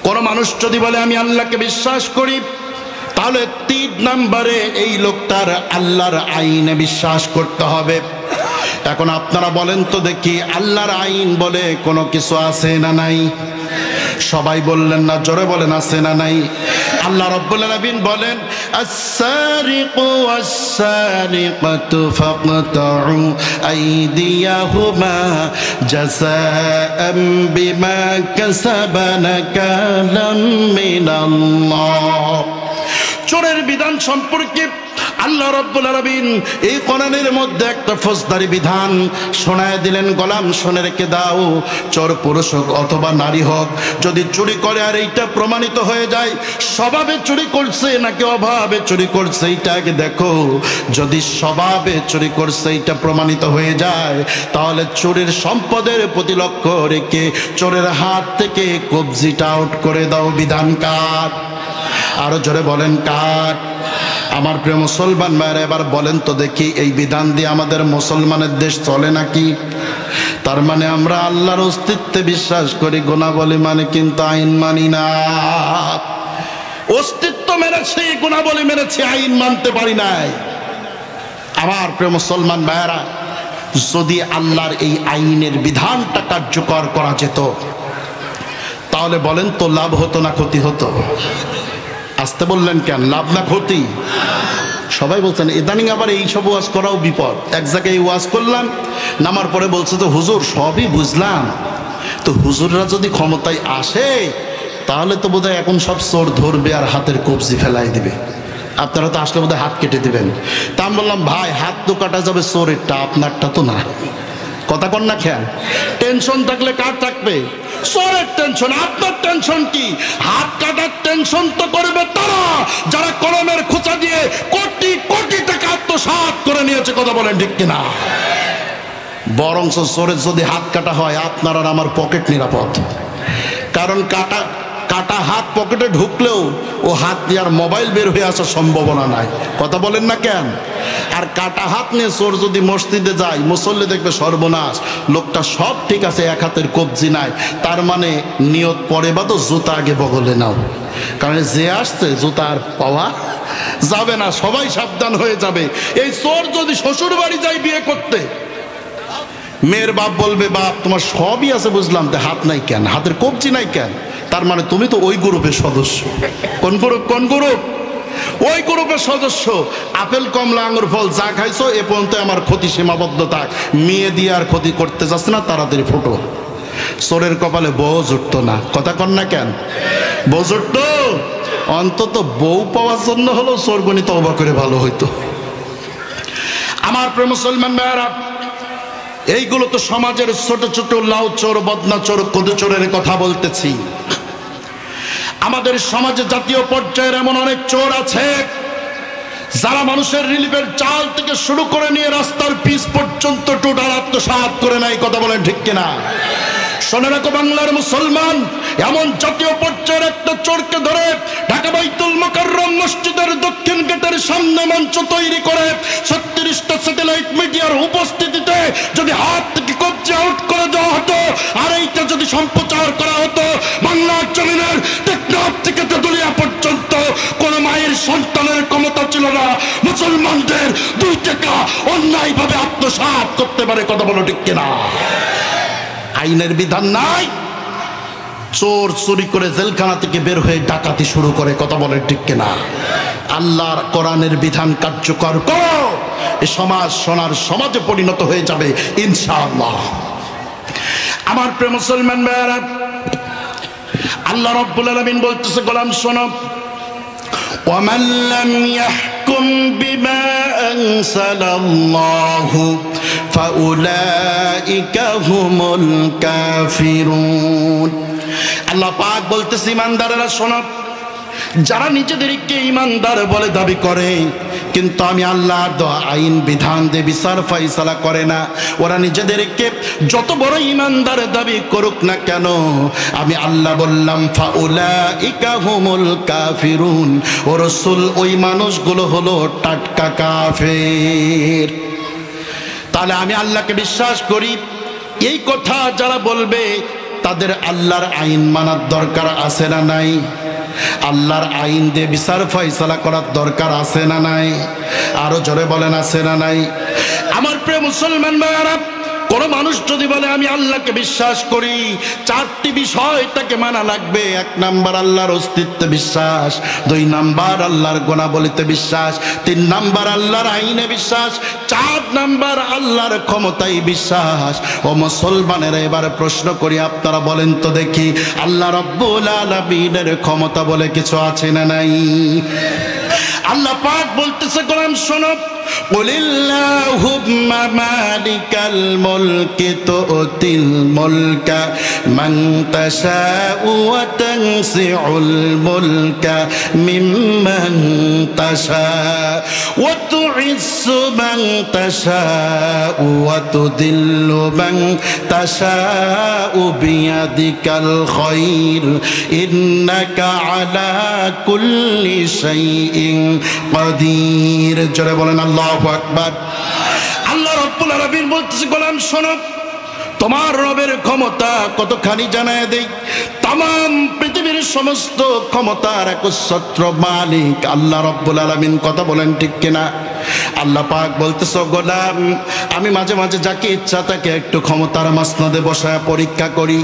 কোন মানুষ যদি বলে আমি আল্লাহকে বিশ্বাস করি, তাহলে 3 নম্বরে এই লোকটার আল্লাহর আইনে বিশ্বাস করতে হবে। এখন আপনারা বলেন তো দেখি, আল্লাহর আইন বলে কোনো কিছু আছে না নাই? সবাই বললেন না, জোরে বলেন আছে না নাই? আল্লাহ রাব্বুল আলামিন বলেন, আস-সারিকু ওয়াস-সারিকাতু ফাকতাউ আইদিয়াহুমা জাযাআম বিমা কাসাবা নাকালাম মিনাল্লাহ। চোরের বিধান সম্পর্কে আল্লাহ রাব্বুল আলামিন এই কোরআনের মধ্যে একটা ফৌজদারি বিধান শোনায় দিলেন। গোলাম শুনে রেখে দাও, চোর পুরুষ হোক অথবা নারী হোক, যদি চুরি করে আর এইটা প্রমাণিত হয়ে যায় স্বভাবে চুরি করছে নাকি অভাবে চুরি করছে, এইটা আগে দেখো। যদি স্বভাবে চুরি করছে এইটা প্রমাণিত হয়ে যায়, তাহলে চোরের সম্পদের প্রতি লক্ষ্য রেখে চোরের হাত থেকে কবজিটা আউট করে দাও। বিধান কার? আরো জোরে বলেন কার? আমার প্রিয় মুসলমান ভাইরা, এবার বলেন তো দেখি, এই বিধান দিয়ে আমাদের মুসলমানের দেশ চলে নাকি? তার মানে আমরা আল্লাহর অস্তিত্বে বিশ্বাস করি, গুনাহ বলি মানে কিন্তু আইন মানি না। অস্তিত্ব মেনেছি, গুনাহ বলি মেনেছি, আইন মানতে পারি নাই। আমার প্রিয় মুসলমান ভাইরা, যদি আল্লাহর এই আইনের বিধানটা কার্যকর করা যেত, তাহলে বলেন তো লাভ হতো না ক্ষতি হতো? আসতে বললেন কেন? লাভ না ক্ষতি? সবাই বলছেন ইদানিং আবার এই সব ওয়াজ করাও বিপদ। এক জায়গায় ওয়াজ করলাম, নামার পরে বলছে তো হুজুর সবই বুঝলাম, তো হুজুররা যদি ক্ষমতায় আসে তাহলে তো বোধহয় এখন সব চোর ধরবে আর হাতের কবজি ফেলাই দিবে, আপনারা তো আসলে বোধহয় হাত কেটে দিবেন। তা আমি বললাম ভাই, হাত তো কাটা যাবে চোরেরটা, আপনারটা তো না। কথা কন না খেয়াল? টেনশন থাকলে কার থাকবে? চোরের টেনশন। আপনার টেনশন কি? হাত কাটার টেনশন তো করবে তারা যারা কলমের খোঁচা দিয়ে কোটি কোটি টাকা আত্মসাৎ করে নিয়েছে। কথা বলেন ঠিক কিনা? বরঞ্চ চোরের যদি হাত কাটা হয়, আপনার আর আমার পকেট নিরাপদ। কারণ কাটা হাত পকেটে ঢুকলেও ও হাত দিয়ে আর মোবাইল বের হয়ে আসার সম্ভাবনা নাই। কথা বলেন না কেন? আর কাটা হাত নিয়ে চোর যদি মসজিদে যায়, মুসল্লি দেখবে সর্বনাশ, লোকটা সব ঠিক আছে, এক হাতের কবজি নাই, তার মানে নিয়ত পরে বা তো জুতা আগে বগলে নাও, কারণ যে আসছে জুতা আর পাওয়া যাবে না, সবাই সাবধান হয়ে যাবে। এই চোর যদি শ্বশুর বাড়ি যায় বিয়ে করতে, মেয়ের বাপ বলবে বাপ তোমার সবই আছে বুঝলাম, তো হাত নাই কেন, হাতের কবজি নাই কেন? তার মানে তুমি তো ওই গ্রুপের সদস্য। কোন গ্রুপ? কোন গ্রুপ? ওই গ্রুপের সদস্য। আপেল কমলা আঙুর ফল যা খাইছো এ পর্যন্ত আমার ক্ষতি সীমাবদ্ধ থাক, মেয়ে দিয়ে আর ক্ষতি করতে যাচ্ছে না, তাড়াতাড়ি ফটো। চোরের কপালে বউ জুটতো না। কথা কন না কেন? বউ জুটতো, অন্তত বউ পাওয়ার জন্য হলো চোরবনি তওবা করে ভালো হইতো। আমার প্রিয় মুসলমান ভাইরা, এইগুলো তো সমাজের ছোট ছোট লাউ চোর, বদনা চোর, কদু চোরের কথা বলতেছি। আমাদের সমাজে জাতীয় পর্যায়ের এমন অনেক চোর আছে যারা মানুষের রিলিফের চাল থেকে শুরু করে নিয়ে রাস্তার পিচ পর্যন্ত টোটাল আত্মসাৎ করে নাই। কথা বলেন ঠিক কিনা? শোনে রাখো বাংলার মুসলমান, এমন জাতীয় পর্যায়ের একটা চোরকে ধরে ঢাকা বাইতুল মুকাররম মসজিদের দক্ষিণ গেটের সামনে মঞ্চ তৈরি করে 36টা স্যাটেলাইট মিডিয়ার উপস্থিতিতে যদি হাত থেকে কবজি আউট করে দেওয়া হতো, আর এইটা যদি সম্প্রচার করা হতো বাংলার জমিনের টেকনাফ থেকে তেতুলিয়া পর্যন্ত, কোন মায়ের সন্তানের ক্ষমতা ছিল না মুসলমানদের 2 টাকা অন্যায়ভাবে আত্মসাৎ করতে পারে। কথা বলো ঠিক কিনা? আইনের বিধান নাই, চোর চুরি করে জেলখানা থেকে বের হয়ে ডাকাতি শুরু করে। কথা বলে ঠিক কিনা? আল্লাহর কোরআনের বিধান কার্যকর করো, এ সমাজ সোনার সমাজে পরিণত হয়ে যাবে ইনশাআল্লাহ। আমার প্রিয় মুসলমান ভাইরা, আল্লাহ রাব্বুল আলামিন বলতেছে গোলাম শোনো, ওয়ামান লাম ইয়াহকুম বিমা আনসালাল্লাহু ফাউলাইকা হুমুল কাফিরুন। আল্লাহ পাক বলতেছে ইমানদারেরা শোনো, যারা নিজেদেরকে ইমানদার বলে দাবি করে কিন্তু আমি আল্লাহর দেওয়া আইন বিধান দিয়ে বিচার ফয়সালা করে না, ওরা নিজেদেরকে যত বড় ইমানদার দাবি করুক না কেন, আমি আল্লাহ বললাম ফাউলাইকা হুমুল কাফিরুন, ও রাসূল ওই মানুষগুলো হলো টাটকা কাফের। তাহলে আমি আল্লাহকে বিশ্বাস করি, এই কথা যারা বলবে তাদের আল্লাহর আইন মানার দরকার আছে না নাই? আল্লাহর আইন দিয়ে বিচার ফয়সালা করার দরকার আছে না নাই? আরো জোরে বলেন আছে না নাই? আমার প্রিয় মুসলমান ভাইরা, কোন মানুষ যদি বলে আমি আল্লাহকে বিশ্বাস করি, চারটি বিষয় তাকে মানা লাগবে। 1 নাম্বার আল্লাহর অস্তিত্বে বিশ্বাস, 2 নাম্বার আল্লাহর গুণাবলীতে বিশ্বাস, 3 নাম্বার আল্লাহর আইনে বিশ্বাস, 4 নাম্বার আল্লাহর ক্ষমতায় বিশ্বাস। ও মুসলমানেরা, এবার প্রশ্ন করি, আপনারা বলেন তো দেখি, আল্লাহ রাব্বুল আলামিনের ক্ষমতা বলে কিছু আছে না নাই? আল্লাহ পাক বলতেছে, কোরআন শোনো, কুলিল্লাহুম্মা মালিকাল মুলকি তুতিল মুলকা মান তাশাউ ওয়া তানসিউল মুলকা মিম্মান তাশাউ ওয়া তুইজ্জু মান তাশাউ ওয়া তুদিল্লু মান তাশাউ বিয়াদিকাল খায়র ইন্নাকা আলা কুল্লি শাইইন কাদির। জোরে বলেন আল্লাহু আকবার। আল্লাহ রাব্বুল আলামিন বলতেছে, গোলাম শোনো, তোমার রবের ক্ষমতা কতখানি জানায় দেই। तमाम পৃথিবীর সমস্ত ক্ষমতার একচ্ছত্র মালিক আল্লাহ রাব্বুল আলামিন। কথা বলেন ঠিক কিনা? আল্লাহ পাক বলতেছে, গোলাম আমি মাঝে মাঝে যাকে ইচ্ছা তাকে একটু ক্ষমতার মাসনদে বসায় পরীক্ষা করি,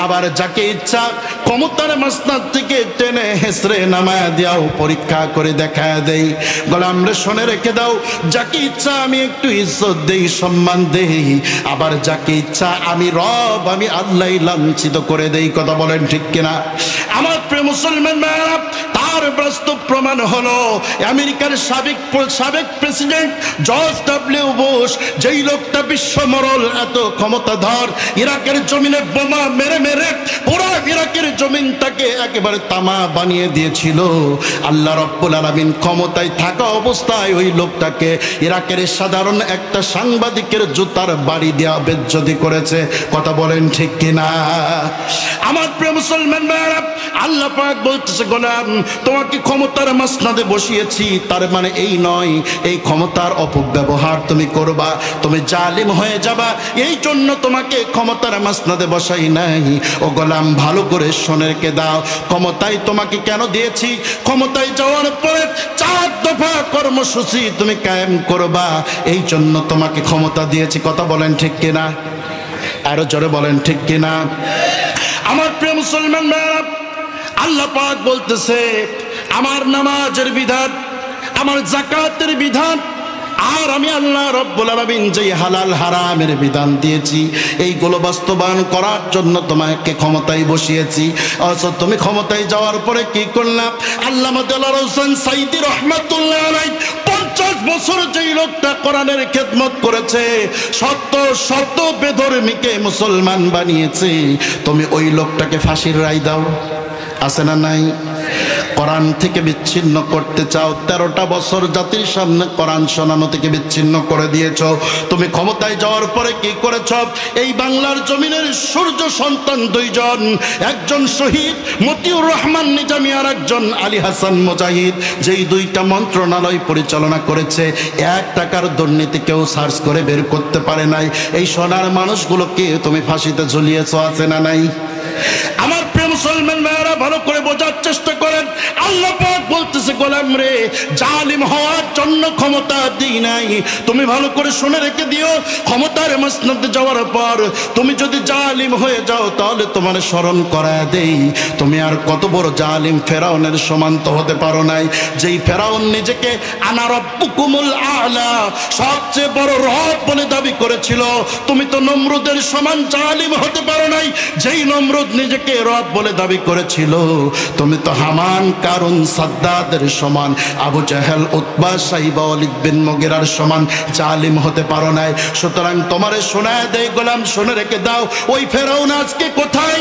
আবার যাকে ইচ্ছা ক্ষমতার মাসনদ থেকে টেনে হেসরে নামায় দিয়াও পরীক্ষা করে দেখায় দেই। গোলাম রে শুনে রেখে দাও, যাকে ইচ্ছা আমি একটু ইজ্জত দেই, সম্মান দেই, আবার যাকে ইচ্ছা আমি রব, আমি আল্লাহ লাঞ্ছিত করে দেই। কথা বলেন ঠিক কিনা? আমার প্রিয় মুসলমান ভাইরা, তার বাস্তব প্রমাণ হলো আমেরিকার সাবেক প্রেসিডেন্ট জর্জ ডব্লিউ বুশ, যেই লোকটা বিশ্বমরল এত ক্ষমতাধর, ইরাকের জমিনে বোমা মেরে মেরে পুরো ইরাকের জমিনটাকে একেবারে তামা বানিয়ে দিয়েছিল। আল্লাহ রাব্বুল আলামিন ক্ষমতায় থাকা অবস্থায় ওই লোকটাকে ইরাকের সাধারণ একটা সাংবাদিকের জুতার বাড়ি দেওয়া বেজ্জতি করেছে। কথা বলেন ঠিক কিনা? আমার প্রিয় মুসলমান ভাইরা, আল্লাহ পাক বলতেছে, গোলাম তোমাকে ক্ষমতার মাসনদে বসিয়েছি, তার মানে এই নয় এই ক্ষমতার অপব্যবহার তুমি করবা, তুমি জালিম হয়ে যাবা, এই জন্য তোমাকে ক্ষমতার মাসনদে বসাই নাই। ও গোলাম ভালো করে শুনে রেখে দাও, ক্ষমতায় তোমাকে কেন দিয়েছি? ক্ষমতায় যাওয়ার পরে 4 দফা কর্মসূচি তুমি কায়েম করবা, এই জন্য তোমাকে ক্ষমতা দিয়েছি। কথা বলেন ঠিক কিনা? আরো জোরে বলেন ঠিক কিনা? আমার প্রিয় মুসলমান ভাইরা, আল্লাহ পাক বলতেছে, আমার নামাজের বিধান, আমার যাকাতের বিধান, আর আমি আল্লাহ রাব্বুল আলামিন যে হালাল হারামের বিধান দিয়েছি, এইগুলো বাস্তবায়ন করার জন্য তোমাকে ক্ষমতায় বসিয়েছি। অথচ তুমি ক্ষমতায় যাওয়ার পরে কি করলাম? আল্লামা দেলোয়ার হোসেন সাইদি রহমাতুল্লাহ আলাইহি 50 বছর যেই লোকটা কোরআনের খেদমত করেছে, শত বেধর্মীকে মুসলমান বানিয়েছে, তুমি ওই লোকটাকে ফাঁসির রায় দাও। আছে না নাই? কোরআন থেকে বিচ্ছিন্ন করতে চাও, 13টা বছর জাতির সামনে কোরআন শোনানো থেকে বিচ্ছিন্ন করে দিয়েছ। তুমি ক্ষমতায় যাওয়ার পরে কি করেছ? এই বাংলার জমিনের সূর্য সন্তান 2 জন, একজন শহীদ মতিউর রহমান নিজামী আর একজন আলী হাসান মুজাহিদ, যেই 2টা মন্ত্রণালয় পরিচালনা করেছে, 1 টাকার দুর্নীতি কেউ সার্চ করে বের করতে পারে নাই। এই সোনার মানুষগুলোকে তুমি ফাঁসিতে ঝুলিয়েছ। আছে না নাই? আমার প্রিয় মুসলমান ভাইরা, ভালো করে বোঝার চেষ্টা করেন। আল্লাহ পাক বলতেছে, গোলাম রে, জালিম হওয়ার জন্য ক্ষমতা দিই নাই। তুমি ভালো করে শুনে রেখে দিও, ক্ষমতার মাসনদে যাওয়ার পর তুমি যদি জালিম হয়ে যাও, তাহলে তোমার স্মরণ করায় দেই, তুমি আর কত বড় জালিম ফেরাউনের সমান তো হতে পারো নাই। যেই ফেরাউন নিজেকে আনা রাব্বুকুমুল আলা, সবচেয়ে বড় রব বলে দাবি করেছিল, তুমি তো নমরুদের সমান জালিম হতে পারো নাই। যেই নমরুদ নিজেকে রব বলে দাবি করেছিল, তুমি তো হামান, কারুন, সাদ্দাদের সমান, আবু জাহেল, উতবা, সাইবা, ওয়ালিদ বিন মুগিরার সমান জালিম হতে পারো নাই। সুতরাং তোমারে শোনায় দেয়, গোলাম শুনে রেখে দাও, ওই ফেরাউন আজকে কোথায়?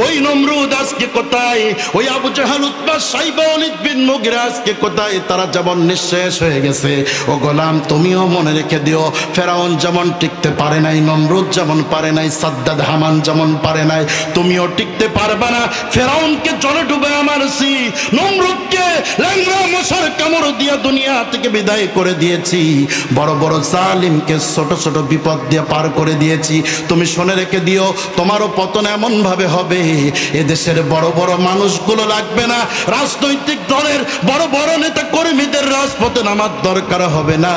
ওই নমরুদ আজকে কোথায়? ওই আবু জাহাল, উতবা, সাইবা, ওয়ালিদ বিন মুগিরা আজকে কোথায়? তারা যেমন নিঃশেষ হয়ে গেছে। ও গোলাম, তুমিও মনে রেখে দিও, ফেরাউন যেমন টিকতে পারে নাই, নমরুদ যেমন পারে নাই, সাদ্দাদ, হামান যেমন পারে নাই, তুমিও টিকতে পারবে না। ফেরাউনকে জলে ডুবে মারছি, নমরুদকে ল্যাংড়া মশার কামড় দিয়া দুনিয়া থেকে বিদায় করে দিয়েছি, বড় বড় জালিমকে ছোট ছোট বিপদ দিয়ে পার করে দিয়েছি। তুমি শুনে রেখে দিও, তোমারও পতন এমন ভাবে হবে, এদেশের বড় বড় মানুষগুলো লাগবে না, রাজনৈতিক দলের বড় বড় নেতা কর্মীদের রাজপথে নামার দরকার হবে না।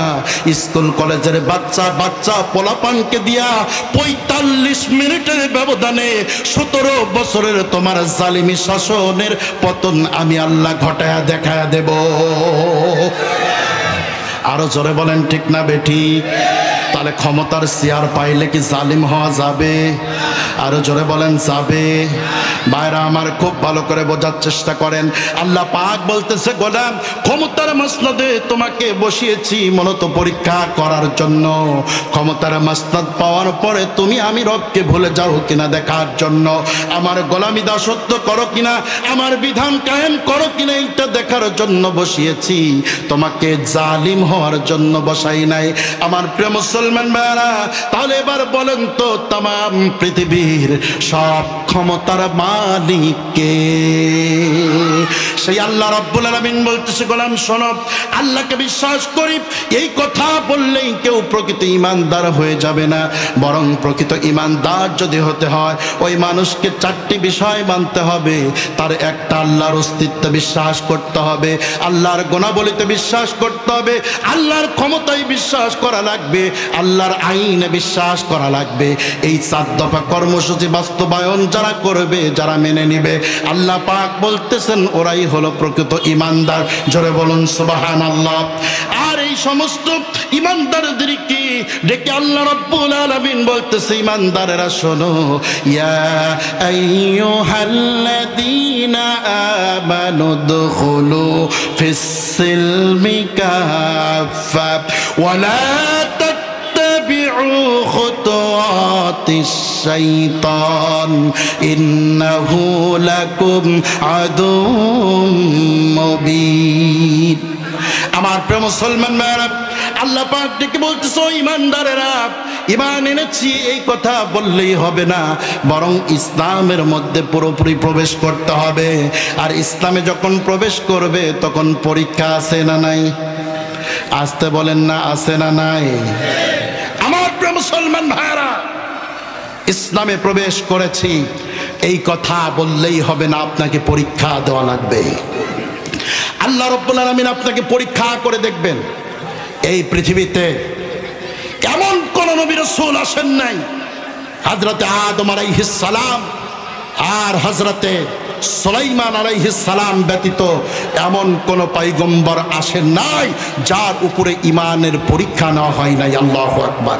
স্কুল কলেজের বাচ্চা বাচ্চা পোলাপানকে দিয়া 45 মিনিটের ব্যবধানে 17 বছরের তোমার জালিমি শাসনের পতন আমি আল্লাহ ঘটায়া দেখায়া দেব। আরো জোরে বলেন ঠিক না বেঠিক? তাহলে ক্ষমতার চেয়ার পাইলে কি জালিম হওয়া যাবে? আরো জোরে বলেন যাবে? ভাইরা আমার, খুব ভালো করে বোঝার চেষ্টা করেন। আল্লাহ পাক বলতেছে, গোলাম, ক্ষমতার মাসনদে তোমাকে বসিয়েছি মূলত পরীক্ষা করার জন্য। ক্ষমতার মাসনদ পাওয়ার পরে তুমি আমি রবকে ভুলে যাও কিনা দেখার জন্য, আমার গোলামি দাসত্ব করো কিনা, আমার বিধান কায়েম করো কিনা এইটা দেখার জন্য বসিয়েছি, তোমাকে জালিম হওয়ার জন্য বসাই নাই। আমার প্রিয় মুসলমান ভাইরা, তাহলে এবার বলেন তো, তাম পৃথিবীর সব ক্ষমতার মালিক কে? সেই আল্লাহ রাব্বুল আলামিন বলতেছে, গোলাম শোনো, আল্লাহকে বিশ্বাস করি, এই কথা বললেই কেউ প্রকৃত ঈমানদার হয়ে যাবে না। বরং প্রকৃত ঈমানদার যদি হতে হয়, ওই মানুষকে 4টি বিষয় মানতে হবে। তার একটা, আল্লাহর অস্তিত্বে বিশ্বাস করতে হবে, আল্লাহর গুণাবলীতে বিশ্বাস করতে হবে, আল্লাহর ক্ষমতায় বিশ্বাস করা লাগবে, আল্লাহর আইনে বিশ্বাস করা লাগবে। এই 4 দফা কর্মসূচি বাস্তবায়ন যারা করবে, যারা মেনে নিবে, আল্লাহ পাক বলতেছেন ওরাই হলো প্রকৃত ঈমানদার। জোরে বলুন সুবহানাল্লাহ। আর এই সমস্ত ঈমানদারদেরকে ডেকে আল্লাহ রাব্বুল আলামিন বলতেছে, ঈমানদারেরা শোনো, ইয়া আইয়ুহাল্লাযীনা আমানু দুখুলু ফিস-সিলমি কাফা ওয়া লা اتبعوا خطوات الشيطان إنه لكم عدو مبين। আমার প্রিয় মুসলমান ভাইরা, আল্লাহ পাক ডেকে বলতেছে, ঈমানদারেরা, ঈমান এনেছি এই কথা বললেই হবে না, বরং ইসলামের মধ্যে পুরোপুরি প্রবেশ করতে হবে। আর ইসলামে যখন প্রবেশ করবে তখন পরীক্ষা আছে না নাই? আসতে বলেন না, আছে না নাই? আমার প্রিয় মুসলমান ভাইরা, ইসলামে প্রবেশ করেছি এই কথা বললেই হবে না, আপনাকে পরীক্ষা দেওয়া লাগবে। আল্লাহ রাব্বুল আলামিন আপনাকে পরীক্ষা করে দেখবেন। এই পৃথিবীতে এমন কোন নবী রাসূল আসেন নাই, হযরতে আদম আলাইহিস সালাম আর হযরতে সুলাইমান আলাইহিস সালাম ব্যতীত এমন কোন পয়গম্বর আসেন নাই যার উপরে ঈমানের পরীক্ষা নেওয়া হয় নাই। আল্লাহু আকবার।